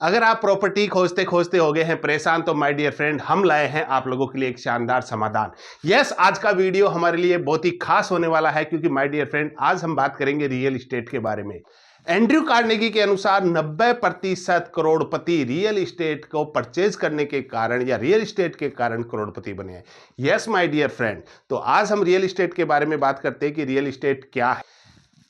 अगर आप प्रॉपर्टी खोजते खोजते हो गए हैं परेशान तो माय डियर फ्रेंड हम लाए हैं आप लोगों के लिए एक शानदार समाधान। यस, आज का वीडियो हमारे लिए बहुत ही खास होने वाला है क्योंकि माय डियर फ्रेंड आज हम बात करेंगे रियल एस्टेट के बारे में। एंड्रयू कार्नेगी के अनुसार 90% करोड़पति रियल एस्टेट को परचेज करने के कारण या रियल एस्टेट के कारण करोड़पति बने हैं। यस माय डियर फ्रेंड, तो आज हम रियल एस्टेट के बारे में बात करते हैं कि रियल एस्टेट क्या है।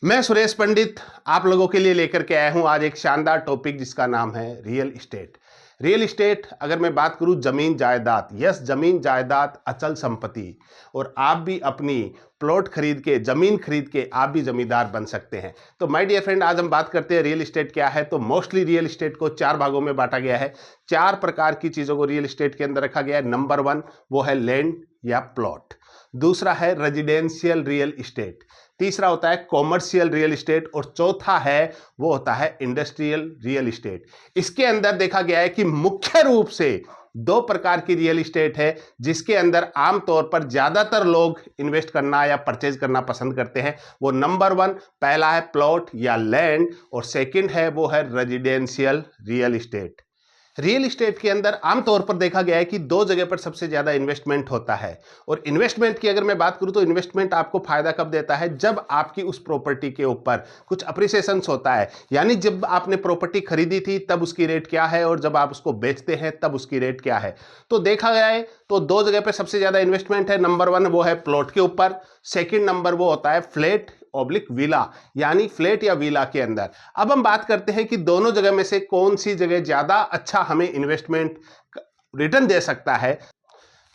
मैं सुरेश पंडित आप लोगों के लिए लेकर के आया हूं आज एक शानदार टॉपिक जिसका नाम है रियल एस्टेट। रियल एस्टेट अगर मैं बात करूं जमीन जायदाद, यस जमीन जायदाद अचल संपत्ति, और आप भी अपनी प्लॉट खरीद के जमीन खरीद के आप भी जमींदार बन सकते हैं। तो माय डियर फ्रेंड आज हम बात करते हैं रियल एस्टेट क्या है। तो मोस्टली रियल एस्टेट को 4 भागों में बांटा गया है। 4 प्रकार की चीजों को रियल एस्टेट के अंदर रखा गया है। नंबर 1 वो है लैंड या प्लॉट, दूसरा है रेजिडेंशियल रियल एस्टेट, तीसरा होता है कॉमर्शियल रियल एस्टेट और चौथा है वो होता है इंडस्ट्रियल रियल एस्टेट। इसके अंदर देखा गया है कि मुख्य रूप से 2 प्रकार की रियल एस्टेट है जिसके अंदर आमतौर पर ज्यादातर लोग इन्वेस्ट करना या परचेज करना पसंद करते हैं। वो नंबर 1 पहला है प्लॉट या लैंड और सेकंड है वो है residential real estate. Real estate के अंदर आमतौर पर देखा गया है कि 2 जगह पर सबसे ज्यादा इन्वेस्टमेंट होता है। और इन्वेस्टमेंट की अगर मैं बात करूं तो इन्वेस्टमेंट आपको फायदा कब देता है, जब आपकी उस प्रॉपर्टी के ऊपर कुछ अप्रिसिएशन होता है। यानी जब आपने प्रॉपर्टी खरीदी थी तब उसकी रेट क्या है और जब आप उसको बेचते हैं तब उसकी रेट क्या है। तो देखा गया है तो 2 जगह पर सबसे ज्यादा इन्वेस्टमेंट है। नंबर 1 वो है प्लॉट के ऊपर, सेकेंड नंबर वो होता है फ्लैट ऑब्लिक विला यानी फ्लैट या विला के अंदर। अब हम बात करते हैं कि दोनों जगह में से कौन सी जगह ज्यादा अच्छा हमें इन्वेस्टमेंट रिटर्न दे सकता है।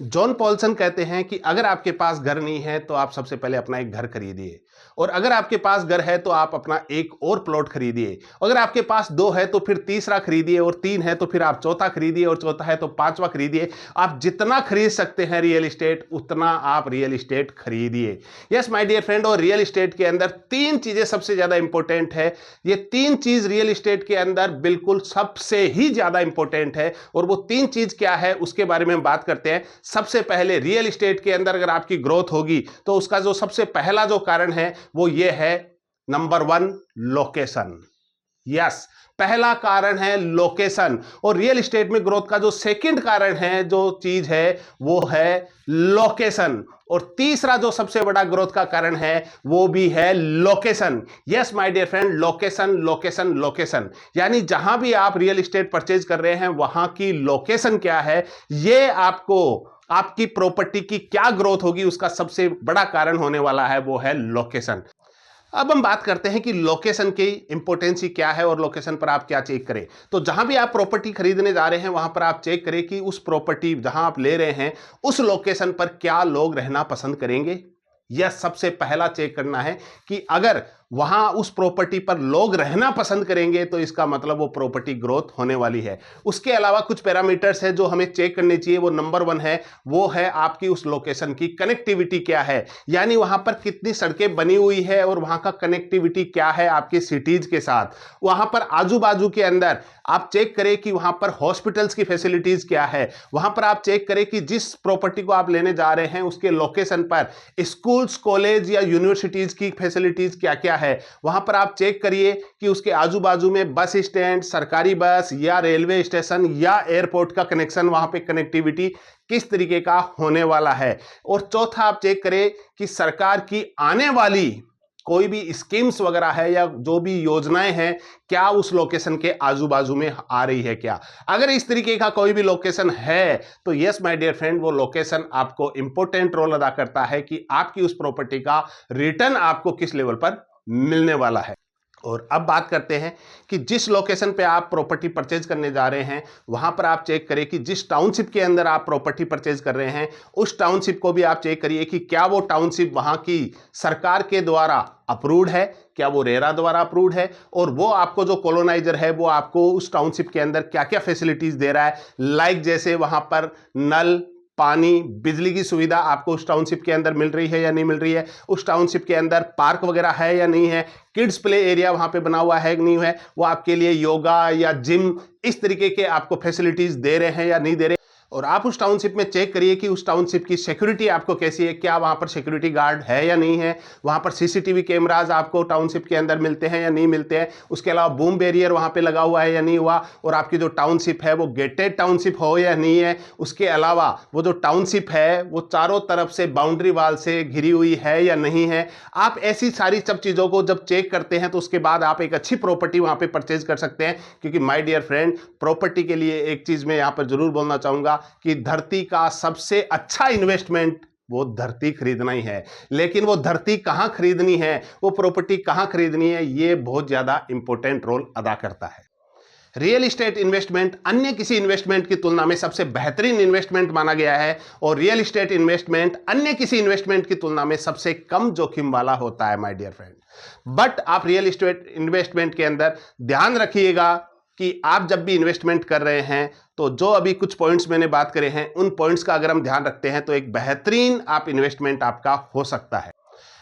जॉन पॉल्सन कहते हैं कि अगर आपके पास घर नहीं है तो आप सबसे पहले अपना एक घर खरीदिए, और अगर आपके पास घर है तो आप अपना एक और प्लॉट खरीदिए, अगर आपके पास 2 है तो फिर तीसरा खरीदिए, और 3 है तो फिर आप चौथा खरीदिए, और चौथा है तो 5वां खरीदिए। आप जितना खरीद सकते हैं रियल एस्टेट उतना आप रियल एस्टेट खरीदिए। यस माय डियर फ्रेंड, और रियल एस्टेट के अंदर 3 चीजें सबसे ज्यादा इंपॉर्टेंट है। ये 3 चीज रियल एस्टेट के अंदर बिल्कुल सबसे ही ज्यादा इंपॉर्टेंट है, और वो 3 चीज क्या है उसके बारे में हम बात करते हैं। सबसे पहले रियल एस्टेट के अंदर अगर आपकी ग्रोथ होगी तो उसका जो सबसे पहला जो कारण है वो ये है नंबर 1 लोकेशन। यस, पहला कारण है लोकेशन। और रियल एस्टेट में ग्रोथ का जो सेकंड कारण है जो चीज है वो है लोकेशन, और तीसरा जो सबसे बड़ा ग्रोथ का कारण है वो भी है location. Yes my dear friend, location location location, यानी जहां भी आप रियल एस्टेट परचेज कर रहे हैं वहां की लोकेशन क्या है, ये आपको आपकी प्रॉपर्टी की क्या ग्रोथ होगी उसका सबसे बड़ा कारण होने वाला है, वो है लोकेशन। अब हम बात करते हैं कि लोकेशन की इंपॉर्टेंस क्या है और लोकेशन पर आप क्या चेक करें। तो जहां भी आप प्रॉपर्टी खरीदने जा रहे हैं वहां पर आप चेक करें कि उस प्रॉपर्टी जहां आप ले रहे हैं उस लोकेशन पर क्या लोग रहना पसंद करेंगे। यह सबसे पहला चेक करना है कि अगर वहां उस प्रॉपर्टी पर लोग रहना पसंद करेंगे तो इसका मतलब वो प्रॉपर्टी ग्रोथ होने वाली है। उसके अलावा कुछ पैरामीटर्स है जो हमें चेक करने चाहिए। वो नंबर 1 है वो है आपकी उस लोकेशन की कनेक्टिविटी क्या है, यानी वहां पर कितनी सड़कें बनी हुई है और वहां का कनेक्टिविटी क्या है आपके सिटीज के साथ। वहां पर आजू बाजू के अंदर आप चेक करें कि वहां पर हॉस्पिटल्स की फैसिलिटीज क्या है। वहां पर आप चेक करें कि जिस प्रॉपर्टी को आप लेने जा रहे हैं उसके लोकेशन पर स्कूल्स कॉलेज या यूनिवर्सिटीज की फैसिलिटीज क्या क्या है। वहां पर आप चेक करिए कि उसके आजू बाजू में बस स्टैंड, सरकारी बस या रेलवे स्टेशन या एयरपोर्ट का कनेक्शन, वहां पे कनेक्टिविटी किस तरीके का होने वाला है। और चौथा आप चेक करें कि सरकार की आने वाली कोई भी स्कीम्स वगैरह है या जो भी योजनाएं हैं क्या उस लोकेशन के आजू बाजू में आ रही है क्या। अगर इस तरीके का कोई भी लोकेशन है तो यस माय डियर फ्रेंड, वो लोकेशन आपको इंपॉर्टेंट रोल अदा करता है कि आपकी उस प्रॉपर्टी का रिटर्न आपको किस लेवल पर मिलने वाला है। और अब बात करते हैं कि जिस लोकेशन पे आप प्रॉपर्टी परचेज करने जा रहे हैं वहां पर आप चेक करें कि जिस टाउनशिप के अंदर आप प्रॉपर्टी परचेज कर रहे हैं उस टाउनशिप को भी आप चेक करिए कि क्या वो टाउनशिप वहां की सरकार के द्वारा अप्रूव्ड है, क्या वो रेरा द्वारा अप्रूव्ड है, और वो आपको जो कॉलोनाइजर है वो आपको उस टाउनशिप के अंदर क्या क्या फैसिलिटीज दे रहा है। लाइक जैसे वहां पर नल, पानी, बिजली की सुविधा आपको उस टाउनशिप के अंदर मिल रही है या नहीं मिल रही है, उस टाउनशिप के अंदर पार्क वगैरह है या नहीं है, किड्स प्ले एरिया वहां पे बना हुआ है कि नहीं है, वो आपके लिए योगा या जिम इस तरीके के आपको फैसिलिटीज दे रहे हैं या नहीं दे रहे। और आप उस टाउनशिप में चेक करिए कि उस टाउनशिप की सिक्योरिटी आपको कैसी है, क्या वहां पर सिक्योरिटी गार्ड है या नहीं है, वहां पर सीसीटीवी कैमराज आपको टाउनशिप के अंदर मिलते हैं या नहीं मिलते हैं, उसके अलावा बूम बैरियर वहां पे लगा हुआ है या नहीं हुआ, और आपकी जो टाउनशिप है वो गेटेड टाउनशिप हो या नहीं है, उसके अलावा वो जो टाउनशिप है वो चारों तरफ से बाउंड्री वाल से घिरी हुई है या नहीं है। आप ऐसी सारी सब चीजों को जब चेक करते हैं तो उसके बाद आप एक अच्छी प्रॉपर्टी वहां पे परचेज कर सकते हैं। क्योंकि माय डियर फ्रेंड, प्रॉपर्टी के लिए एक चीज मैं यहां पर जरूर बोलना चाहूंगा कि धरती का सबसे अच्छा इन्वेस्टमेंट वो धरती खरीदना ही है। लेकिन वो धरती कहां खरीदनी है, वो प्रॉपर्टी कहां खरीदनी है, ये बहुत ज्यादा इंपॉर्टेंट रोल अदा करता है। रियल एस्टेट इन्वेस्टमेंट अन्य किसी इन्वेस्टमेंट की तुलना में सबसे बेहतरीन इन्वेस्टमेंट माना गया है, और रियल एस्टेट इन्वेस्टमेंट अन्य किसी इन्वेस्टमेंट की तुलना में सबसे कम जोखिम वाला होता है माय डियर फ्रेंड। बट आप रियल एस्टेट इन्वेस्टमेंट के अंदर ध्यान रखिएगा कि आप जब भी इन्वेस्टमेंट कर रहे हैं तो जो अभी कुछ पॉइंट्स मैंने बात करे हैं, उन पॉइंट्स का अगर हम ध्यान रखते हैं तो एक बेहतरीन आप इन्वेस्टमेंट आपका हो सकता है।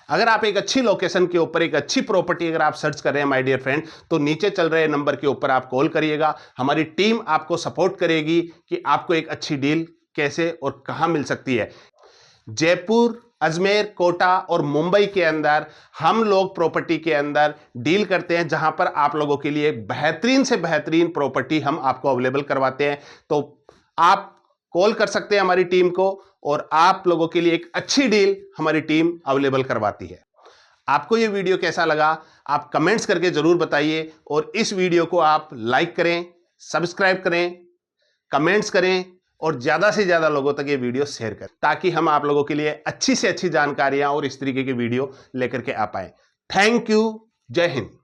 अगर आप एक अच्छी लोकेशन के ऊपर एक अच्छी प्रॉपर्टी अगर आप सर्च कर रहे हैं माय डियर फ्रेंड, तो नीचे चल रहे नंबर के ऊपर आप कॉल करिएगा। हमारी टीम आपको सपोर्ट करेगी कि आपको एक अच्छी डील कैसे और कहां मिल सकती है। जयपुर, अजमेर, कोटा और मुंबई के अंदर हम लोग प्रॉपर्टी के अंदर डील करते हैं, जहां पर आप लोगों के लिए बेहतरीन से बेहतरीन प्रॉपर्टी हम आपको अवेलेबल करवाते हैं। तो आप कॉल कर सकते हैं हमारी टीम को, और आप लोगों के लिए एक अच्छी डील हमारी टीम अवेलेबल करवाती है। आपको ये वीडियो कैसा लगा आप कमेंट्स करके जरूर बताइए, और इस वीडियो को आप लाइक करें, सब्सक्राइब करें, कमेंट्स करें, और ज्यादा से ज्यादा लोगों तक ये वीडियो शेयर करें, ताकि हम आप लोगों के लिए अच्छी से अच्छी जानकारियां और इस तरीके की वीडियो लेकर के आ पाए। Thank you. जय हिंद।